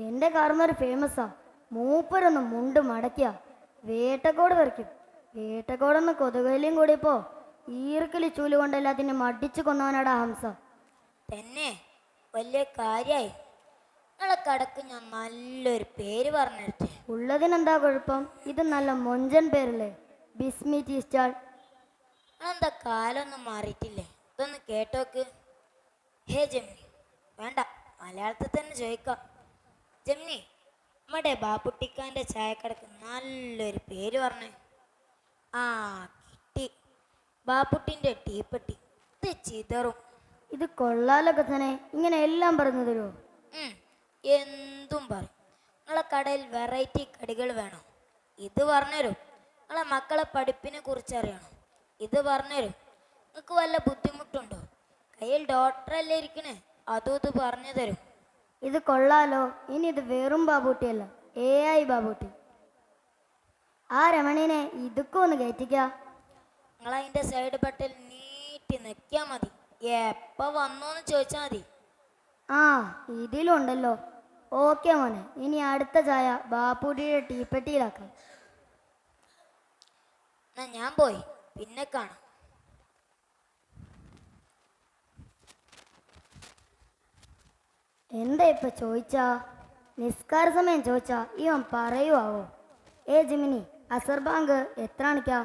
എൻ്റെ കാർന്നൊരു ഫേമസാ. മൂപ്പരൊന്ന് മുണ്ട് മടക്കിയ വേട്ടക്കോട് വരയ്ക്കും. വേട്ടക്കോടൊന്ന് കൊതുകലിയും കൂടിയപ്പോ ഈർക്കിലി ചൂല് കൊണ്ട് എല്ലാത്തിനും അടിച്ചു കൊന്നവനാടാ ഹംസ. തന്നെ വലിയ കാര്യായി. നിങ്ങളെ കടക്ക് ഞാൻ നല്ലൊരു പേര് പറഞ്ഞെടുത്തേ. ഉള്ളതിനെന്താ കുഴപ്പം? ഇത് നല്ല മൊഞ്ചൻ പേരല്ലേ, ബിസ്മി ടീ സ്റ്റാൾ. നിങ്ങളെന്താ കാലൊന്നും മാറിയിട്ടില്ലേ? ഇതൊന്ന് കേട്ടോക്ക്. ഹേ ജെമിനി, വേണ്ട, മലയാളത്തിൽ തന്നെ ചോദിക്കാം. ജെമിനി, നമ്മുടെ ബാപ്പുട്ടിക്കാൻ്റെ ചായക്കടക്ക് നല്ലൊരു പേര് പറഞ്ഞേ. ആ, കിട്ടി. ബാപ്പുട്ടിൻ്റെ ടീപ്പെട്ടി. ഇത് ചിതറും. ഇത് കൊള്ളാലൊക്കെ തന്നെ. ഇങ്ങനെ എല്ലാം പറഞ്ഞു തരുമോ? എന്തും പറയും. നിങ്ങളെ കടയിൽ വെറൈറ്റി കടികൾ വേണോ? ഇത് പറഞ്ഞുതരും. നിങ്ങളെ മക്കളെ പഠിപ്പിനെ കുറിച്ച് അറിയണം? ഇത് പറഞ്ഞുതരും. നിങ്ങൾക്ക് വല്ല ബുദ്ധിമുട്ടുണ്ടോ? കയ്യിൽ ഡോക്ടറല്ലേ ഇരിക്കണേ, അതും ഇത് പറഞ്ഞു തരും. ഇത് കൊള്ളാലോ. ഇനി ഇത് വെറും ബാബൂട്ടിയല്ല, AI ബാബൂട്ടി. ആ രമണീനെ ഇതൊക്കെ ഒന്ന് കയറ്റിക്ക. നിങ്ങളതിൻ്റെ സൈഡ് ബട്ടൺ നീട്ടി നിൽക്കിയാൽ മതി. എപ്പോൾ വന്നോന്ന് ചോദിച്ചാൽ മതി. ആ, ഇതിലുണ്ടല്ലോ. ഓക്കെ മോനെ, ഇനി അടുത്ത ചായ ബാപ്പൂട്ടിയുടെ ടീപ്പെട്ടിയിലാക്കാം. എന്നാ ഞാൻ പോയി, പിന്നെ കാണാം. എന്താ ഇപ്പൊ ചോദിച്ചാ? നിസ്കാര സമയം ചോദിച്ചാ ഇവൻ പറയുവാവോ? ജിമിനി, അസർ ബാങ്ക് എത്ര മണിക്കാ?